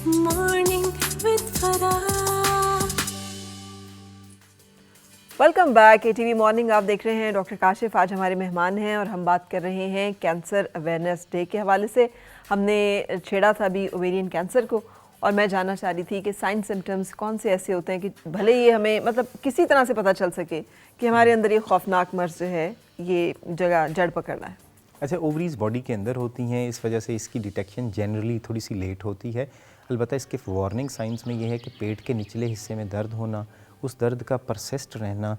Morning with Farah. Welcome back ATV morning. आप देख रहे हैं डॉक्टर काशिफ आज हमारे मेहमान हैं और हम बात कर रहे हैं कैंसर अवेयरनेस डे के हवाले से। हमने छेड़ा था अभी ओवेरियन कैंसर को और मैं जानना चाह रही थी कि साइन सिम्टम्स कौन से ऐसे होते हैं कि भले ये हमें मतलब किसी तरह से पता चल सके कि हमारे अंदर ये खौफनाक मर्ज जो है ये जड़ पकड़ रहा है। अच्छा, ओवरीज बॉडी के अंदर होती हैं, इस वजह से इसकी डिटेक्शन जनरली थोड़ी सी लेट होती है। अलबत्ता इसके वार्निंग साइंस में ये है कि पेट के निचले हिस्से में दर्द होना, उस दर्द का परसिस्ट रहना,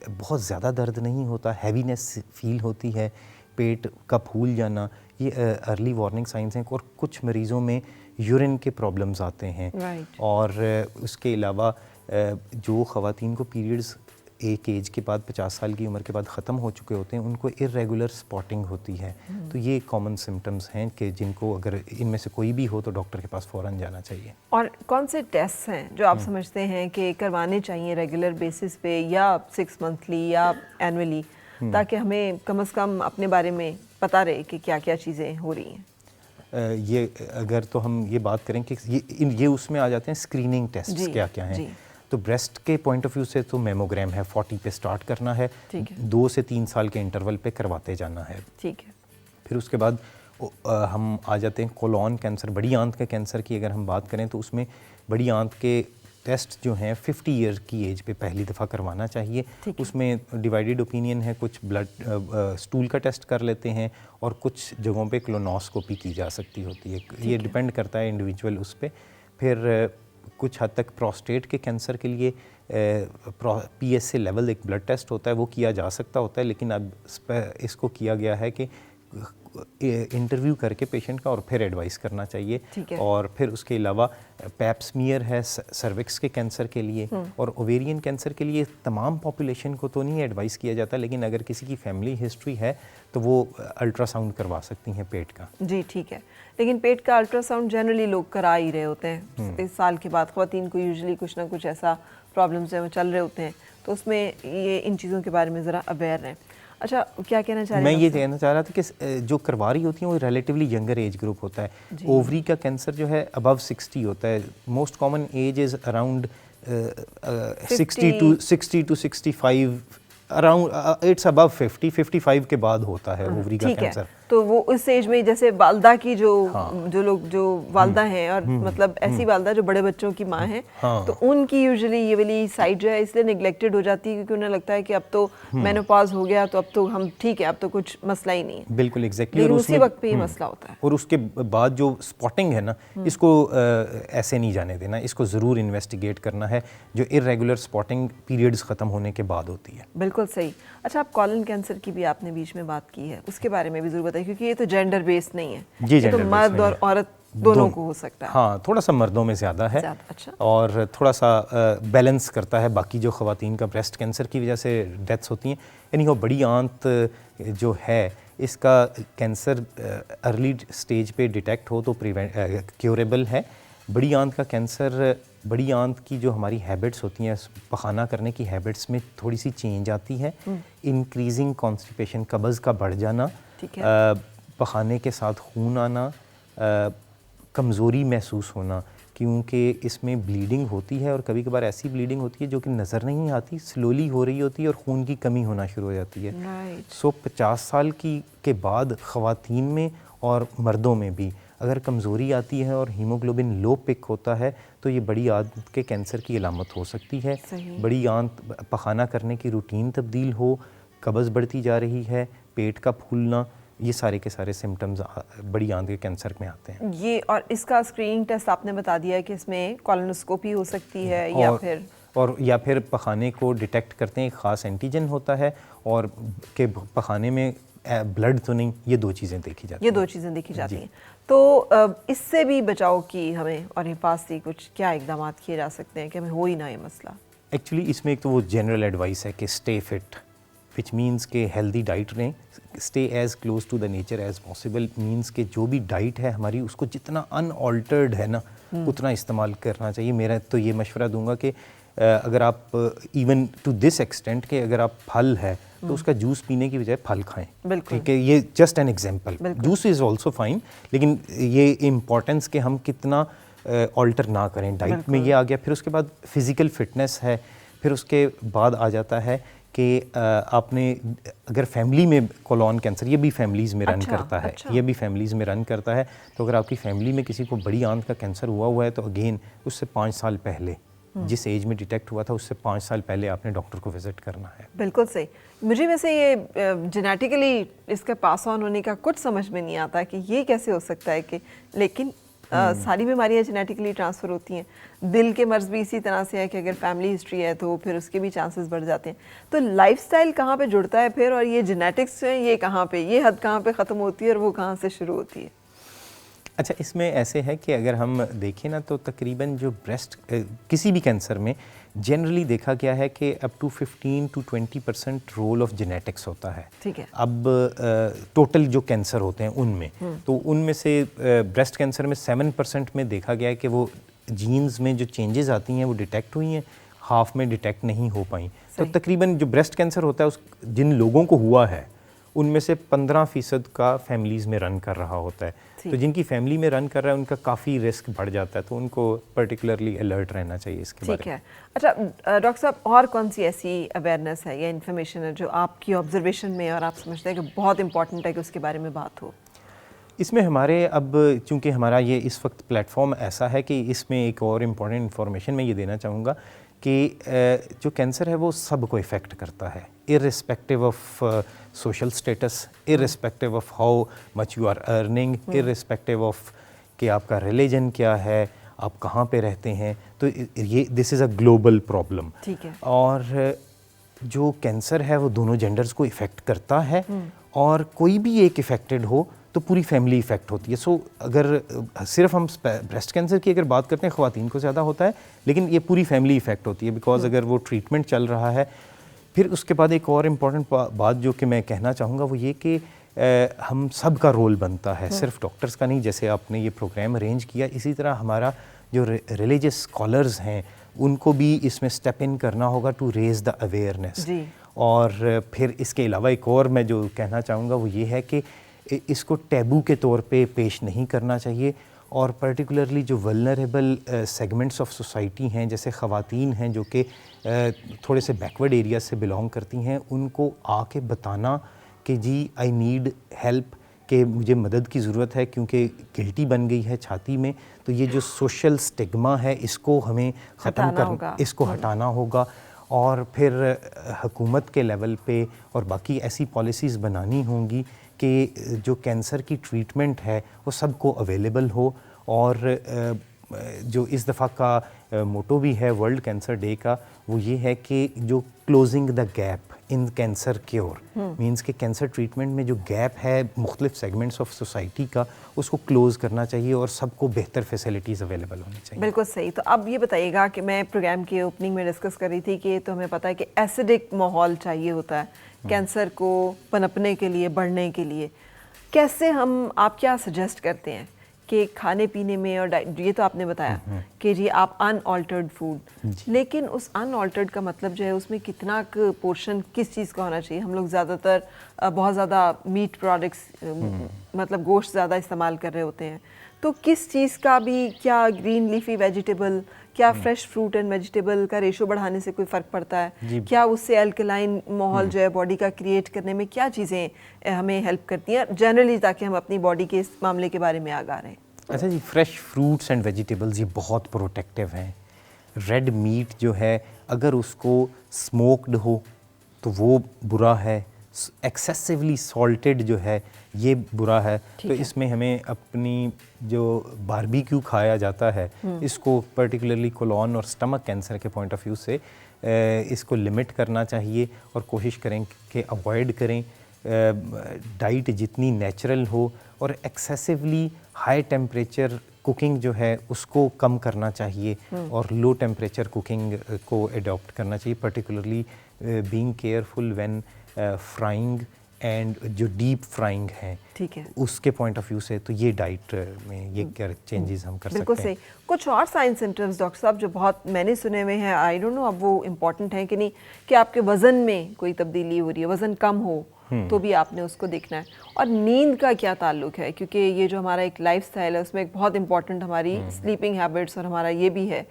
बहुत ज़्यादा दर्द नहीं होता, हैवीनेस फील होती है, पेट का फूल जाना, ये अर्ली वार्निंग साइंस हैं। और कुछ मरीज़ों में यूरिन के प्रॉब्लम्स आते हैं। और उसके अलावा जो ख़वातीन को पीरियड्स एक एज के बाद 50 साल की उम्र के बाद ख़त्म हो चुके होते हैं, उनको इरेगुलर स्पॉटिंग होती है। तो ये कॉमन सिम्टम्स हैं कि जिनको अगर इनमें से कोई भी हो तो डॉक्टर के पास फ़ौरन जाना चाहिए। और कौन से टेस्ट हैं जो आप समझते हैं कि करवाने चाहिए रेगुलर बेसिस पे या 6 मंथली या एनुअली, ताकि हमें कम से कम अपने बारे में पता रहे कि क्या क्या चीज़ें हो रही हैं? ये अगर तो हम ये बात करें कि ये उसमें आ जाते हैं स्क्रीनिंग टेस्ट क्या क्या हैं। तो ब्रेस्ट के पॉइंट ऑफ व्यू से तो मेमोग्राम है, 40 पे स्टार्ट करना है, 2 से 3 साल के इंटरवल पे करवाते जाना है। ठीक है। फिर उसके बाद हम आ जाते हैं कोलोन कैंसर, बड़ी आंत के कैंसर की अगर हम बात करें तो उसमें बड़ी आंत के टेस्ट जो हैं 50 ईयर की एज पे पहली दफ़ा करवाना चाहिए। उसमें डिवाइडेड ओपिनियन है, कुछ ब्लड स्टूल का टेस्ट कर लेते हैं और कुछ जगहों पे क्लोनोस्कोपी की जा सकती होती है। ये डिपेंड करता है इंडिविजुअल उस पर। फिर कुछ हद तक प्रोस्टेट के कैंसर के लिए PSA लेवल एक ब्लड टेस्ट होता है, वो किया जा सकता होता है, लेकिन अब इसको किया गया है कि इंटरव्यू करके पेशेंट का और फिर एडवाइस करना चाहिए। और फिर उसके अलावा पैप स्मीयर है सर्विक्स के कैंसर के लिए, और ओवेरियन कैंसर के लिए तमाम पॉपुलेशन को तो नहीं एडवाइस किया जाता, लेकिन अगर किसी की फैमिली हिस्ट्री है तो वो अल्ट्रासाउंड करवा सकती हैं पेट का। जी ठीक है। लेकिन पेट का अल्ट्रासाउंड जनरली लोग करा ही रहे होते हैं। 30 साल के बाद ख़वातीन को यूजुअली कुछ ना कुछ ऐसा प्रॉब्लम्स है वो चल रहे होते हैं, तो उसमें ये इन चीज़ों के बारे में ज़रा अवेयर रहें। अच्छा, क्या कहना चाह रहे हैं? मैं ये कहना चाह रहा था कि जो करवा रही होती हैं वो रिलेटिवली यंगर एज ग्रुप होता है। ओवरी का कैंसर जो है अबव 60 होता है। Most common age is around 60 to 65, around it's above 55 के बाद होता है ओवरी का कैंसर। तो वो उस एज में जैसे वालदा की जो लोग जो वालदा हैं और मतलब ऐसी वालदा जो बड़े बच्चों की माँ हैं, तो उनकी यूजुअली ये वाली साइड जो है इसलिए निगलेक्टेड हो जाती है क्योंकि उन्हें लगता है कि अब तो मेनोपॉज हो गया तो अब तो हम ठीक है, अब तो कुछ मसला ही नहीं है। बिल्कुल एग्जैक्टली। और उसी वक्त पे ये मसला होता है। और उसके बाद जो स्पॉटिंग है ना, इसको ऐसे नहीं जाने देना, इसको ज़रूर इन्वेस्टिगेट करना है, जो इरेगुलर स्पॉटिंग पीरियड्स ख़त्म होने के बाद होती है। बिल्कुल सही। अच्छा, आप कॉलन कैंसर की भी आपने बीच में बात की है, उसके बारे में भी जरूर बताइए क्योंकि ये तो जेंडर बेस्ड नहीं है, ये तो मर्द और औरत दोनों को हो सकता है। हाँ, थोड़ा सा मर्दों में ज़्यादा है। अच्छा। और थोड़ा सा बैलेंस करता है बाकी जो ख़वातीन का ब्रेस्ट कैंसर की वजह से डेथ्स होती हैं। यानी वो बड़ी आंत जो है इसका कैंसर अर्ली स्टेज पे डिटेक्ट हो तो क्योरेबल है। बड़ी आंत का कैंसर, बड़ी आंत की जो हमारी हैबिट्स होती हैं, पखाना करने की हैबिट्स में थोड़ी सी चेंज आती है। इंक्रीजिंग कॉन्स्टिपेशन, कब्ज़ का बढ़ जाना, पखाने के साथ खून आना, कमज़ोरी महसूस होना, क्योंकि इसमें ब्लीडिंग होती है और कभी कभार ऐसी ब्लीडिंग होती है जो कि नज़र नहीं आती, स्लोली हो रही होती है और खून की कमी होना शुरू हो जाती है। सो 50 साल के बाद ख़वातीन में और मर्दों में भी अगर कमज़ोरी आती है और हीमोग्लोबिन लो पिक होता है तो ये बड़ी आंत के कैंसर की अलामत हो सकती है। बड़ी आंत, पखाना करने की रूटीन तब्दील हो, कब्ज़ बढ़ती जा रही है, पेट का फूलना, ये सारे के सारे सिम्टम्स बड़ी आंत के कैंसर में आते हैं। ये और इसका स्क्रीनिंग टेस्ट आपने बता दिया है कि इसमें कॉलोनोस्कोपी हो सकती है या फिर पखाने को डिटेक्ट करते हैं, एक ख़ास एंटीजन होता है और के पखाने में ब्लड तो नहीं, ये 2 चीज़ें देखी जाती हैं। ये 2 चीज़ें देखी जाती हैं। तो इससे भी बचाव की हमें और हिफाजती कुछ क्या इकदाम किए जा सकते हैं कि हमें हो ही ना ये मसला? एक्चुअली इसमें एक तो वो जनरल एडवाइस है कि स्टे फिट, विच मीन्स के हेल्दी डाइट लें, stay as close to the nature as possible, means के जो भी डाइट है हमारी उसको जितना अनऑल्टर्ड है ना उतना इस्तेमाल करना चाहिए। मेरा तो ये मशवरा दूंगा कि अगर आप इवन टू दिस एक्सटेंट कि अगर आप फल है तो उसका जूस पीने की बजाय फल खाएं। ठीक है, ये just an example. Juice is also fine, लेकिन ये इम्पोर्टेंस कि हम कितना ऑल्टर ना करें। डाइट में ये आ गया, फिर उसके बाद फिज़िकल फिटनेस है, फिर उसके बाद आ जाता है कि आपने अगर फैमिली में कोलोन कैंसर, ये भी फैमिलीज़ में रन करता है, ये भी फैमिलीज़ में रन करता है। तो अगर आपकी फैमिली में किसी को बड़ी आंत का कैंसर हुआ है तो अगेन उससे 5 साल पहले, जिस एज में डिटेक्ट हुआ था उससे 5 साल पहले आपने डॉक्टर को विजिट करना है। बिल्कुल सही। मुझे वैसे ये जेनेटिकली इसका पास ऑन होने का कुछ समझ में नहीं आता कि ये कैसे हो सकता है कि, लेकिन सारी बीमारियां जेनेटिकली ट्रांसफ़र होती हैं। दिल के मर्ज़ भी इसी तरह से है कि अगर फैमिली हिस्ट्री है तो फिर उसके भी चांसेस बढ़ जाते हैं। तो लाइफस्टाइल कहाँ पे जुड़ता है फिर, और ये जेनेटिक्स है, ये कहाँ पे, ये हद कहाँ पे ख़त्म होती है और वो कहाँ से शुरू होती है? अच्छा, इसमें ऐसे है कि अगर हम देखें ना तो तकरीबन जो ब्रेस्ट किसी भी कैंसर में जनरली देखा गया है कि up to 15 to 20% role of genetics होता है। ठीक है। अब टोटल जो कैंसर होते हैं उनमें, तो उनमें से ब्रेस्ट कैंसर में 7% में देखा गया है कि वो जीन्स में जो चेंजेस आती हैं वो डिटेक्ट हुई हैं, हाफ में डिटेक्ट नहीं हो पाई। तो तकरीबन जो ब्रेस्ट कैंसर होता है उस जिन लोगों को हुआ है उनमें से 15% का फैमिलीज़ में रन कर रहा होता है। तो जिनकी फैमिली में रन कर रहा है उनका काफ़ी रिस्क बढ़ जाता है, तो उनको पर्टिकुलरली अलर्ट रहना चाहिए इसके बारे में। ठीक है। अच्छा डॉक्टर साहब, और कौन सी ऐसी अवेयरनेस है या इन्फॉर्मेशन है जो आपकी ऑब्जर्वेशन में और आप समझते हैं कि बहुत इंपॉर्टेंट है कि उसके बारे में बात हो? इसमें हमारे अब चूँकि हमारा ये इस वक्त प्लेटफॉर्म ऐसा है कि इसमें एक और इम्पॉर्टेंट इन्फॉर्मेशन मैं ये देना चाहूँगा कि जो कैंसर है वो सबको इफ़ेक्ट करता है, irrespective of social status, irrespective of how much you are earning, irrespective of कि आपका रिलीजन क्या है, आप कहाँ पे रहते हैं। तो ये this is a global problem. ठीक है। और जो कैंसर है वो दोनों जेंडर्स को इफ़ेक्ट करता है, और कोई भी एक इफ़ेक्टेड हो तो पूरी फैमिली इफ़ेक्ट होती है। सो अगर सिर्फ हम ब्रेस्ट कैंसर की अगर बात करते हैं, ख़वातीन को ज़्यादा होता है, लेकिन ये पूरी फैमिली इफ़ेक्ट होती है, बिकॉज अगर वो ट्रीटमेंट चल रहा है। फिर उसके बाद एक और इम्पॉर्टेंट बात जो कि मैं कहना चाहूँगा वो ये कि हम सब का रोल बनता है, सिर्फ डॉक्टर्स का नहीं। जैसे आपने ये प्रोग्राम अरेंज किया, इसी तरह हमारा जो रिलीजियस स्कॉलर्स हैं उनको भी इसमें स्टेप इन करना होगा टू रेज़ द अवेयरनेस। और फिर इसके अलावा एक और मैं जो कहना चाहूँगा वो ये है कि इसको टैबू के तौर पे पेश नहीं करना चाहिए, और पर्टिकुलरली जो वल्नरेबल सेगमेंट्स ऑफ सोसाइटी हैं, जैसे ख़वातीन हैं जो कि थोड़े से बैकवर्ड एरिया से बिलोंग करती हैं, उनको आके बताना कि जी आई नीड हेल्प, कि मुझे मदद की ज़रूरत है क्योंकि गिल्टी बन गई है छाती में। तो ये जो सोशल स्टिग्मा है इसको हमें ख़त्म करना, इसको हटाना होगा। और फिर हुकूमत के लेवल पे और बाकी ऐसी पॉलिसीज़ बनानी होंगी कि जो कैंसर की ट्रीटमेंट है वो सबको अवेलेबल हो। और जो इस दफ़ा का मोटो भी है वर्ल्ड कैंसर डे का, वो ये है कि जो closing the gap in cancer cure, means कि कैंसर ट्रीटमेंट में जो गैप है मुख्तलिफ सेगमेंट्स ऑफ सोसाइटी का, उसको क्लोज़ करना चाहिए और सबको बेहतर फैसिलिटीज़ अवेलेबल होनी चाहिए। बिल्कुल सही। तो अब ये बताइएगा कि मैं प्रोग्राम के ओपनिंग में डिस्कस कर रही थी कि तो हमें पता है कि एसिडिक माहौल चाहिए होता है कैंसर को पनपने के लिए, बढ़ने के लिए। कैसे आप क्या सजेस्ट करते हैं कि खाने पीने में और ये तो आपने बताया कि जी आप अनऑल्टर्ड फूड, लेकिन उस अनऑल्टर्ड का मतलब जो है उसमें कितना पोर्शन किस चीज़ का होना चाहिए? हम लोग ज़्यादातर बहुत ज़्यादा मीट प्रोडक्ट्स मतलब गोश्त ज़्यादा इस्तेमाल कर रहे होते हैं, तो किस चीज़ का भी, क्या ग्रीन लीफी वेजिटेबल, क्या फ्रेश फ्रूट एंड वेजिटेबल का रेशो बढ़ाने से कोई फ़र्क पड़ता है? क्या उससे अल्कलाइन माहौल जो है बॉडी का क्रिएट करने में क्या चीज़ें हमें हेल्प करती हैं जनरली, ताकि हम अपनी बॉडी के इस मामले के बारे में आगाह रहें? अच्छा जी, फ्रेश फ्रूट्स एंड वेजिटेबल्स ये बहुत प्रोटेक्टिव हैं। रेड मीट जो है अगर उसको स्मोक्ड हो तो वो बुरा है, एक्सेसिवली सॉल्टेड जो है ये बुरा है। तो इसमें हमें अपनी जो बारबेक्यू खाया जाता है इसको पर्टिकुलरली कोलोन और स्टमक कैंसर के पॉइंट ऑफ व्यू से इसको लिमिट करना चाहिए और कोशिश करें कि अवॉइड करें। डाइट जितनी नेचुरल हो और एक्सेसिवली हाई टेम्परेचर कुकिंग जो है उसको कम करना चाहिए और लो टेम्परेचर कुकिंग को अडॉप्ट करना चाहिए, particularly being careful when frying and जो डीप फ्राइंग है, ठीक है, उसके पॉइंट ऑफ व्यू से तो ये डाइट में ये क्या चेंजेस हम कर सकते हैं। बिल्कुल सही। कुछ और साइन सिम्टम्स डॉक्टर साहब जो बहुत मैंने सुने हुए हैं, आई डोंट नो अब वो इम्पॉर्टेंट है कि नहीं, कि आपके वज़न में कोई तब्दीली हो रही है, वज़न कम हो तो भी आपने उसको देखना है। और नींद का क्या ताल्लुक है, क्योंकि ये जो हमारा एक लाइफस्टाइल है उसमें एक बहुत इंपॉर्टेंट हमारी स्लीपिंग हैबिट्स और हमारा ये भी है।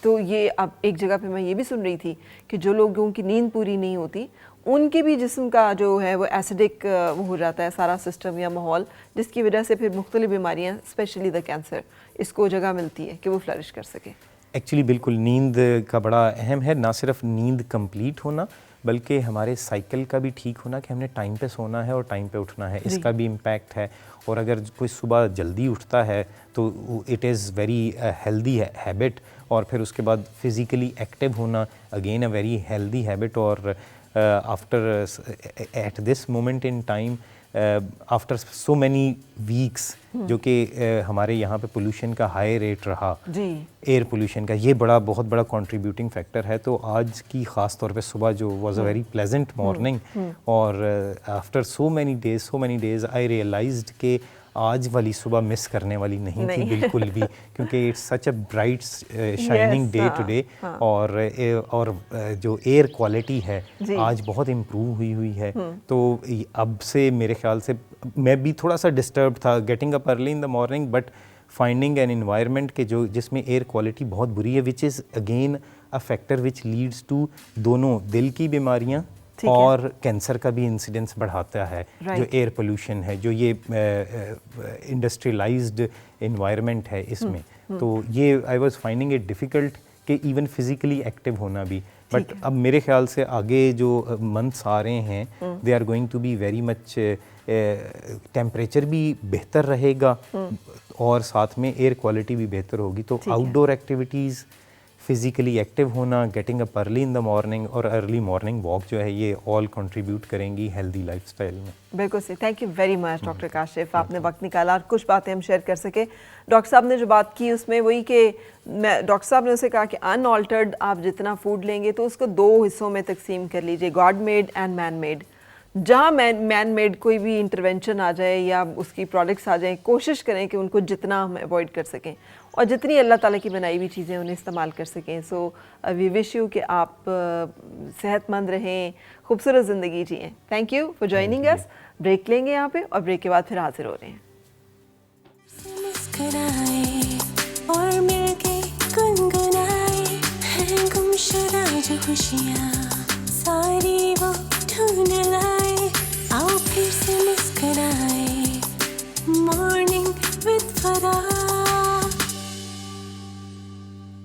तो ये अब एक जगह पे मैं ये भी सुन रही थी कि जो लोगों की नींद पूरी नहीं होती उनके भी जिस्म का जो है वो एसिडिक वो हो जाता है सारा सिस्टम या माहौल, जिसकी वजह से फिर मुख्तलिफ बीमारियाँ स्पेशली द कैंसर इसको जगह मिलती है कि वो फ्लरिश कर सके। एक्चुअली बिल्कुल नींद का बड़ा अहम है, ना सिर्फ नींद कंप्लीट होना बल्कि हमारे साइकिल का भी ठीक होना कि हमने टाइम पे सोना है और टाइम पे उठना है, इसका भी इम्पैक्ट है। और अगर कोई सुबह जल्दी उठता है तो it is very healthy habit, और फिर उसके बाद फिज़िकली एक्टिव होना again a very healthy habit. और after at this moment in time after so many weeks जो कि हमारे यहाँ पे पोल्यूशन का हाई रेट रहा, एयर पोल्यूशन का, ये बहुत बड़ा कंट्रीब्यूटिंग फैक्टर है। तो आज की ख़ास तौर पे सुबह जो was a very pleasant morning, और after so many days I realised कि आज वाली सुबह मिस करने वाली नहीं थी बिल्कुल भी, क्योंकि it's such a bright shining day today. और जो एयर क्वालिटी है आज बहुत इम्प्रूव हुई है। तो अब से मेरे ख्याल से मैं भी थोड़ा सा डिस्टर्ब था getting up early in the morning, but finding an environment के जिसमें एयर क्वालिटी बहुत बुरी है, which is again a factor which leads to दोनों दिल की बीमारियाँ और कैंसर का भी इंसिडेंस बढ़ाता है। जो एयर पोल्यूशन है, जो ये इंडस्ट्रियलाइज्ड एनवायरनमेंट है इसमें, तो ये I was finding it difficult कि इवन फिज़िकली एक्टिव होना भी। बट अब मेरे ख्याल से आगे जो मंथ्स आ रहे हैं they are going to be very much, temperature भी बेहतर रहेगा और साथ में एयर क्वालिटी भी बेहतर होगी। तो आउटडोर एक्टिविटीज़, फिज़िकली एक्टिव होना, getting up early in the morning और अर्ली मॉर्निंग वॉक जो है, ये ऑल कंट्रीब्यूट करेंगी हेल्दी लाइफस्टाइल में। बिल्कुल सही। Thank you very much doctor Kashif, आपने वक्त निकाला और कुछ बातें हम शेयर कर सके। डॉक्टर साहब ने जो बात की उसमें वही कि डॉक्टर साहब ने उसे कहा कि अनऑल्टर्ड आप जितना फूड लेंगे तो उसको 2 हिस्सों में तकसीम कर लीजिए, God made and man made. जहाँ मैन मेड कोई भी इंटरवेंशन आ जाए या उसकी प्रोडक्ट्स आ जाएं, कोशिश करें कि उनको जितना हम अवॉइड कर सकें और जितनी अल्लाह ताला की बनाई हुई चीज़ें उन्हें इस्तेमाल कर सकें। सो वी विश यू कि आप सेहतमंद रहें, खूबसूरत ज़िंदगी जिएँ। Thank you for joining us. Break लेंगे यहाँ पे और ब्रेक के बाद फिर हाजिर हो रहे हैं। और मिलके गुनगुनाए हैं गुमशुदा जो खुशियाँ सारी वो ढूंढ लाए, आओ फिर से मुस्कुराए मॉर्निंग विद फराह।